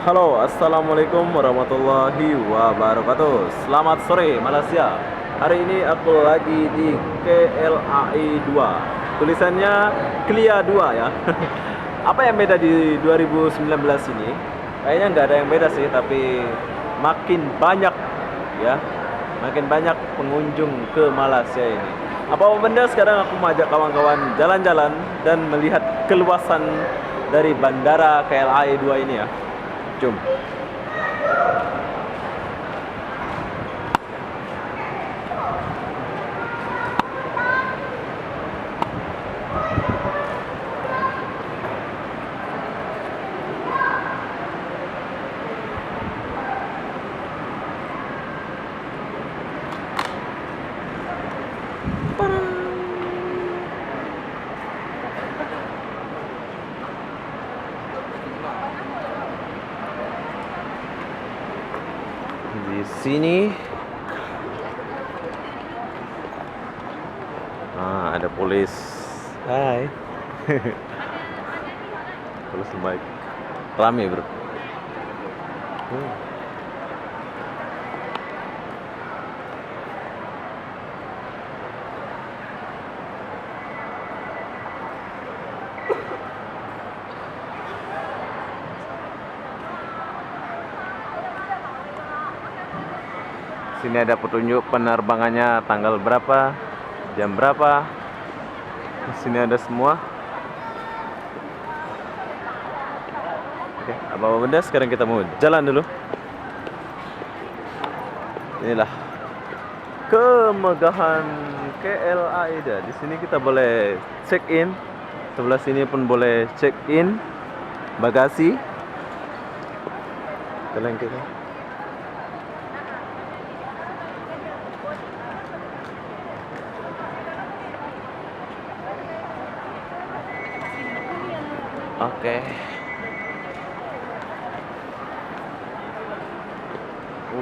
Halo, assalamualaikum warahmatullahi wabarakatuh. Selamat sore Malaysia. Hari ini aku lagi di KLAI 2. Tulisannya KLIA 2 ya. Apa yang beda di 2019 ini? Kayaknya nggak ada yang beda sih, tapi makin banyak ya, makin banyak pengunjung ke Malaysia ini. Apa benda sekarang aku mau ajak kawan-kawan jalan-jalan dan melihat keluasan dari bandara KLAI 2 ini ya. Jom. Di sini ada polis. Hai. Polis baik. Rame, Bro. Sini ada petunjuk penerbangannya, tanggal berapa, jam berapa. Di sini ada semua. Oke, apa benda sekarang kita mau jalan dulu. Inilah kemegahan KLAI. Di sini kita boleh check in. Sebelah sini pun boleh check in bagasi. Kalian kita. Oke.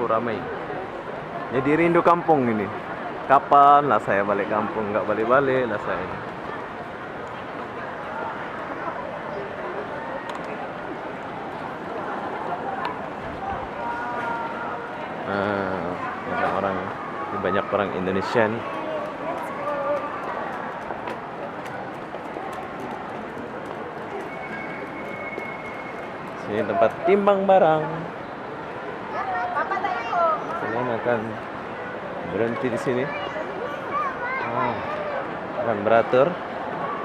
Ramai. Jadi rindu kampung ini. Kapan lah saya balik kampung? Nggak balik-balik lah saya. Banyak orang Indonesia nih. Sini tempat timbang barang. Kalian akan berhenti di sini. Akan beratur.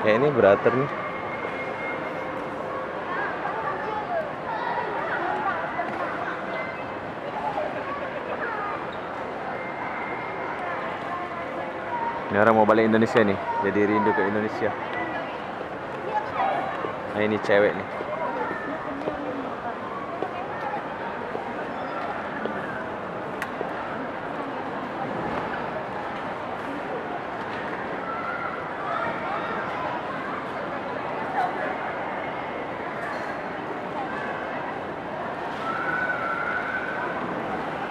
Ya ini beratur nih. Ini orang mau balik Indonesia nih, jadi rindu ke Indonesia. Nah ini cewek nih.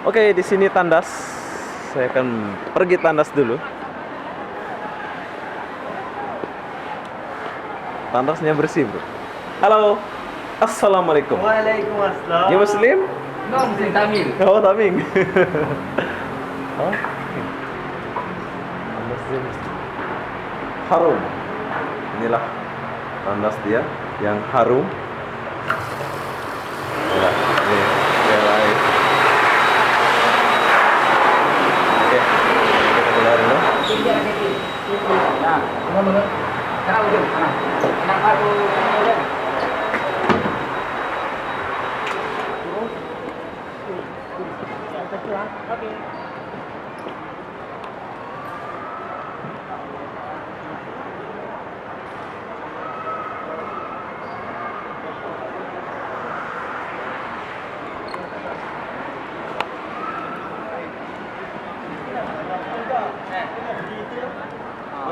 Oke, di sini tandas. Saya akan pergi tandas dulu. Tandasnya bersih, Bro. Halo. Assalamualaikum. Waalaikumsalam. You Muslim? No, Muslim Tamil. Oh, Taming. Oh. Muslim. Harum. Inilah tandas dia yang harum. Inilah, ini KLAI. Oke, kita keluar dulu. Sekarang ujung, anak baru ujung. Oke.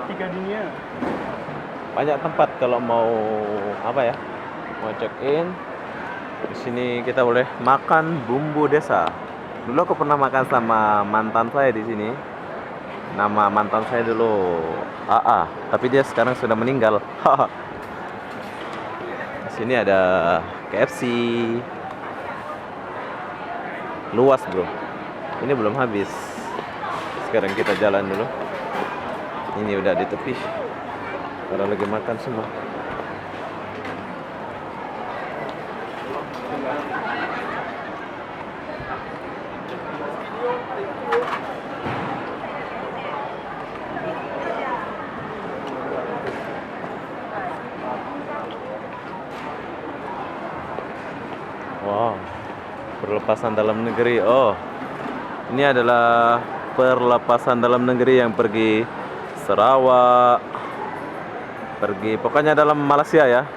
Tiga dunia. Banyak tempat kalau mau apa ya? Mau check in. Di sini kita boleh makan bumbu desa. Dulu aku pernah makan sama mantan saya di sini. Nama mantan saya dulu AA, tapi dia sekarang sudah meninggal. Di sini ada KFC. luas bro. Ini belum habis. Sekarang kita jalan dulu. Ini udah di tepi. Orang lagi makan semua. Wow, perlepasan dalam negeri. Oh, ini adalah perlepasan dalam negeri yang pergi Sarawak, pergi pokoknya dalam Malaysia ya.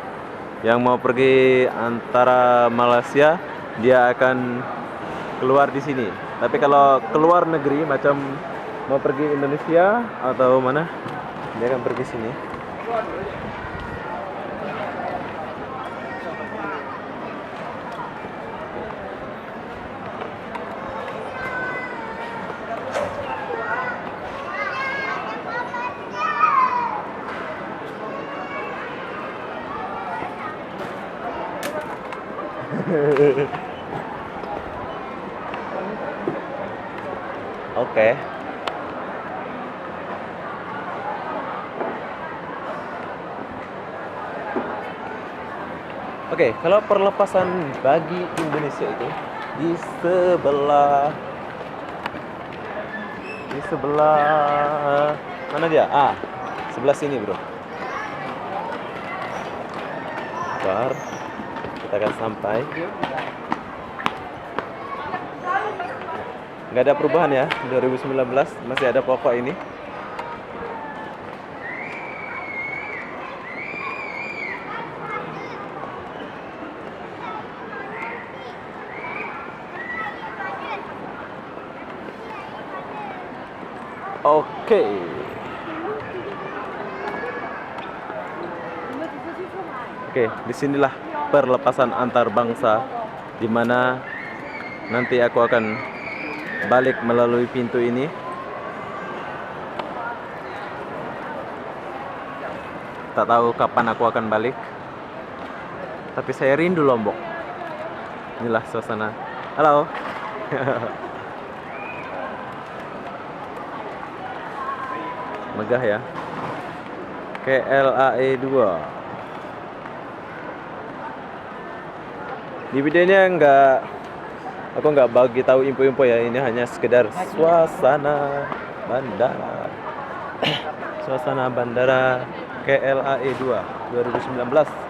Yang mau pergi antara Malaysia, dia akan keluar di sini. Tapi kalau keluar negeri macam mau pergi Indonesia atau mana, dia akan pergi sini. Oke. Oke, kalau perlepasan bagi Indonesia itu di sebelah mana dia? Sebelah sini, bro. Bentar, kita akan sampai. Nggak ada perubahan ya, 2019 masih ada pokok ini. Oke. Oke, disinilah perlepasan antar bangsa, di mana nanti aku akan balik melalui pintu ini. Tak tahu kapan aku akan balik, tapi saya rindu Lombok. Inilah suasana. Halo. Megah ya. KLAE 2. Di videonya aku nggak bagi tahu info-info ya. Ini hanya sekedar suasana bandara. Suasana bandara KLAE 2 2019.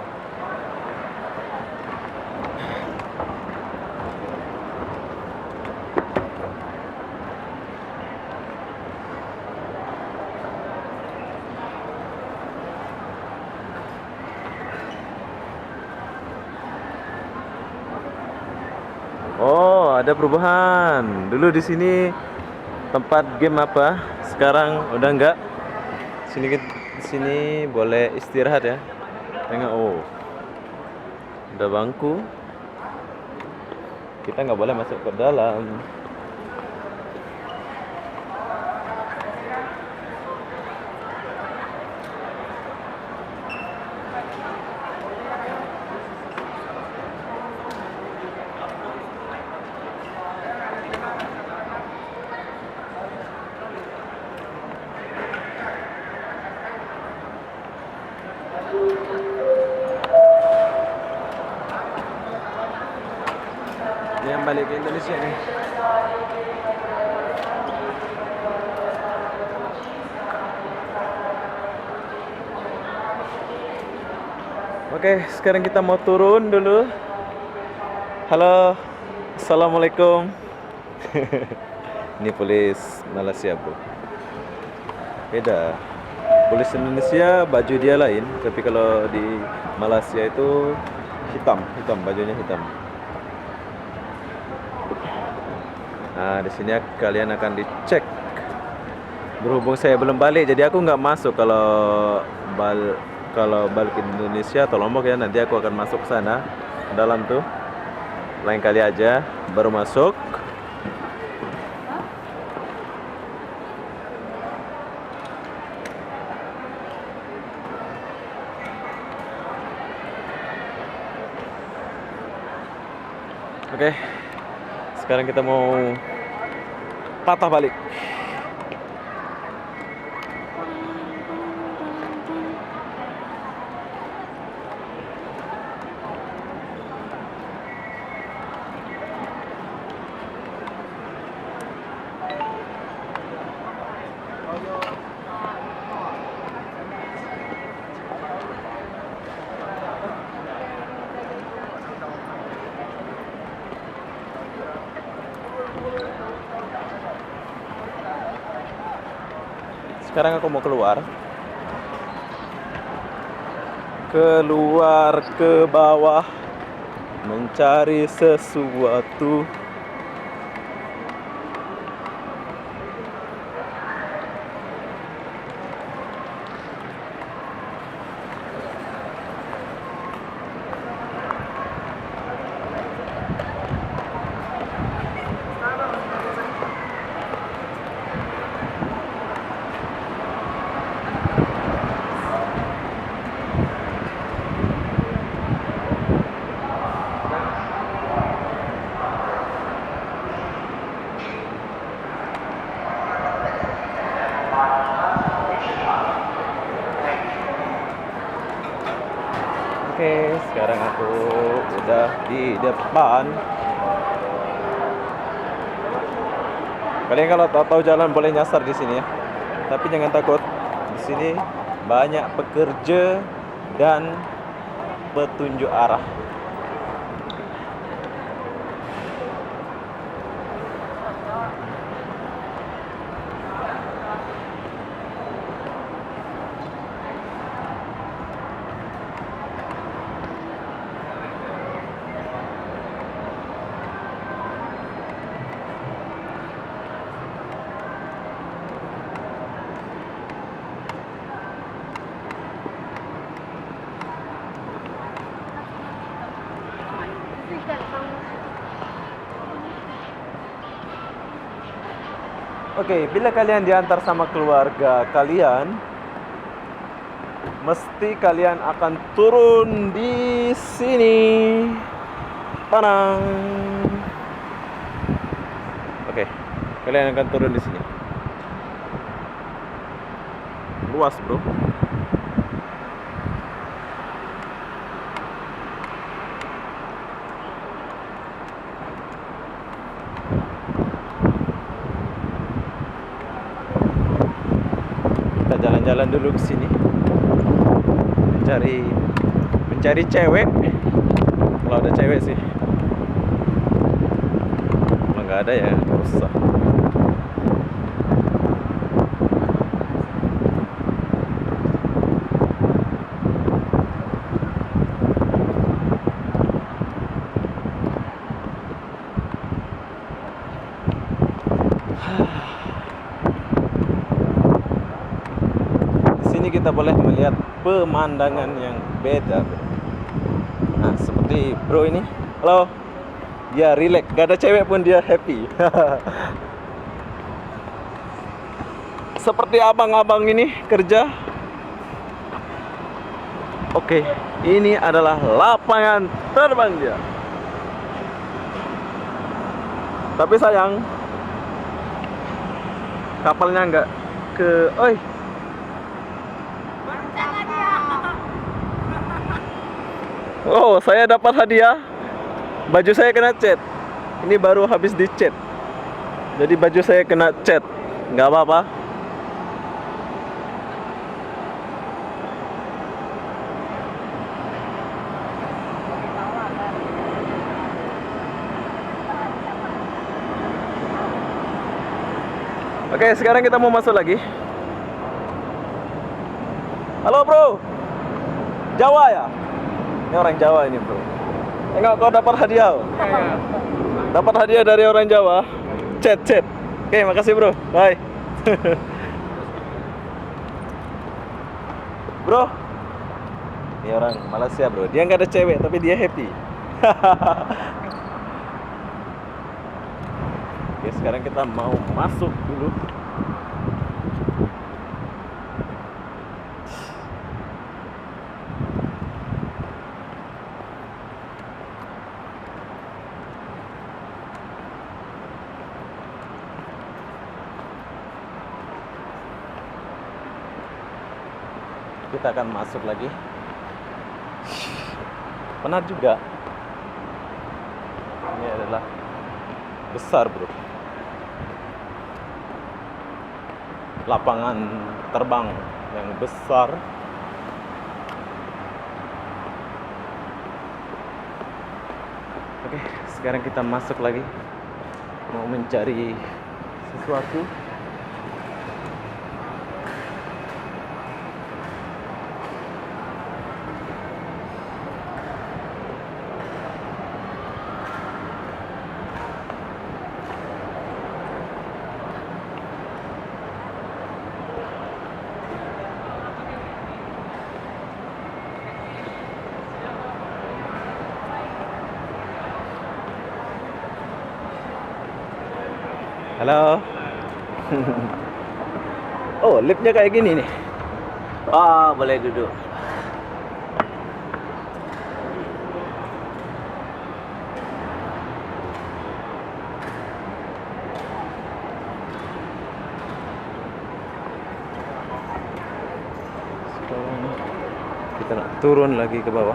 Oh, ada perubahan. Dulu di sini tempat game apa? Sekarang udah enggak. Sini boleh istirahat ya. Tengok, oh. Ada bangku. Kita nggak boleh masuk ke dalam. Ini yang balik ke Indonesia nih. Oke, sekarang kita mau turun dulu. Halo, assalamualaikum. Ini polis Malaysia, bro. Beda. Polis Indonesia baju dia lain, tapi kalau di Malaysia itu hitam, bajunya hitam. Nah, di sini kalian akan dicek. Berhubung saya belum balik, jadi aku nggak masuk. Kalau balik ke Indonesia atau Lombok ya, nanti aku akan masuk ke sana, dalam tuh. Lain kali aja, baru masuk. Oke. Sekarang kita mau patah balik. Sekarang aku mau keluar ke bawah mencari sesuatu. Oke, sekarang aku udah di depan. Kalian kalau tahu jalan boleh nyasar di sini ya. Tapi jangan takut. Di sini banyak pekerja dan petunjuk arah. Oke, bila kalian diantar sama keluarga kalian, mesti kalian akan turun di sini. Tanang. Oke, kalian akan turun di sini. Luas, bro. Jalan-jalan dulu ke sini, mencari cewek. Kalau ada cewek sih, kalau nggak ada ya susah. Kita boleh melihat pemandangan yang beda, bro. Nah, seperti bro ini. Halo. Dia relax, gak ada cewek pun dia happy. Seperti abang-abang ini kerja. Oke, ini adalah lapangan terbang dia. Tapi sayang, kapalnya nggak ke. Oi. Oh, saya dapat hadiah. Baju saya kena cat. Ini baru habis dicat. Jadi baju saya kena cat. Nggak apa-apa. Oke, sekarang kita mau masuk lagi. Halo, bro. Jawa ya? Ini orang Jawa ini, bro. Enggak, kau dapat hadiah. Dapat hadiah dari orang Jawa. Chat. Oke, makasih, bro. Bye. Bro. Ini orang Malaysia, bro. Dia nggak ada cewek, tapi dia happy. Oke, sekarang kita mau masuk dulu. kita akan masuk lagi. Penat juga. Ini adalah besar, bro. Lapangan terbang yang besar. Oke, sekarang kita masuk lagi. Mau mencari sesuatu. Halo. Oh, liftnya kayak gini nih. Ah, boleh duduk. Sekarang kita nak turun lagi ke bawah.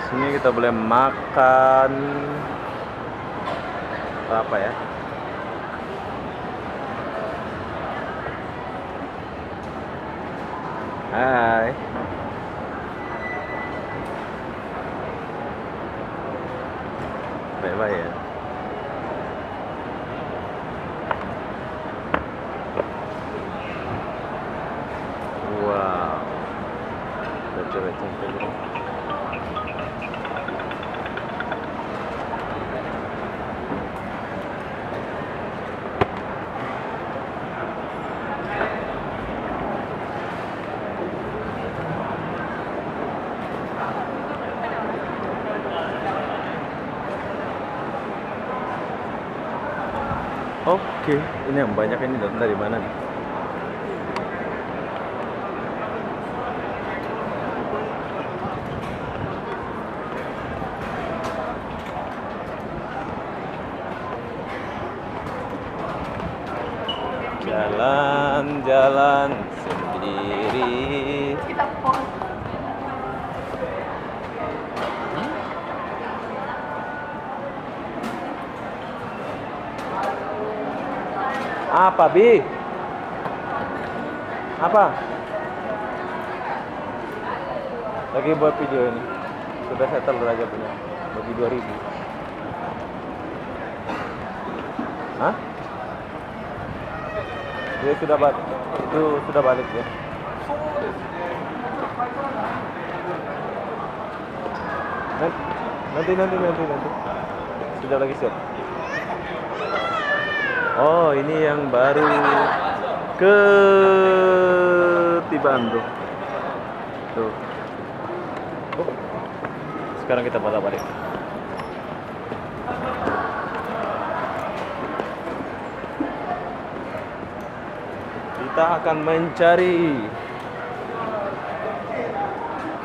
Sini kita boleh makan apa ya? Hai. Baik-baik ya. Wow. Kita coba sampai dulu. Oke, ini yang banyak ini datang dari mana nih? Jalan-jalan sendiri. Apa, Bi? Apa? Lagi buat video ini. Sudah settle aja punya. Bagi 2000. Hah? Dia sudah balik. Itu sudah balik ya. Nanti. Sudah lagi siap. Oh, ini yang baru ketibaan tuh. Tuh. Oh. Sekarang kita balik. Kita akan mencari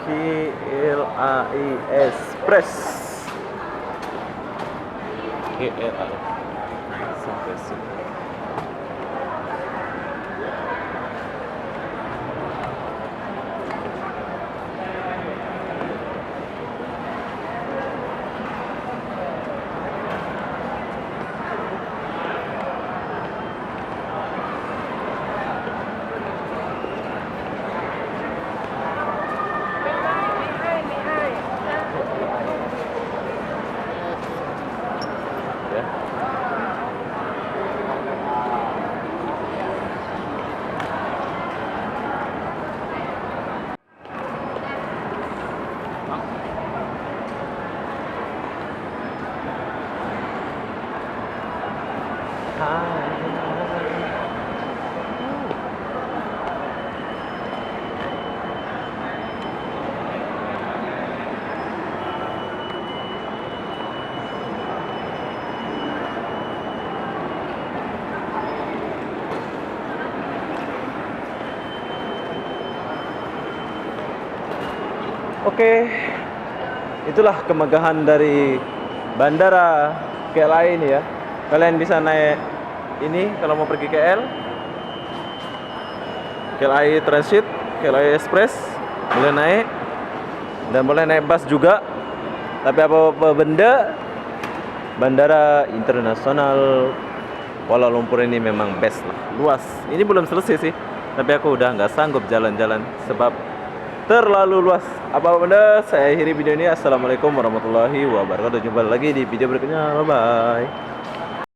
KLAI Express. KLAI sampai sini. Ya. Oke, itulah kemegahan dari bandara KLIA ini ya. Kalian bisa naik ini kalau mau pergi KL, KLIA Transit, KLIA Express, boleh naik dan boleh naik bus juga. Tapi apa benda, Bandara Internasional Kuala Lumpur ini memang best lah, luas. Ini belum selesai sih, tapi aku udah nggak sanggup jalan-jalan sebab terlalu luas. Apa benda, saya akhiri video ini. Assalamualaikum warahmatullahi wabarakatuh. Jumpa lagi di video berikutnya. Bye bye.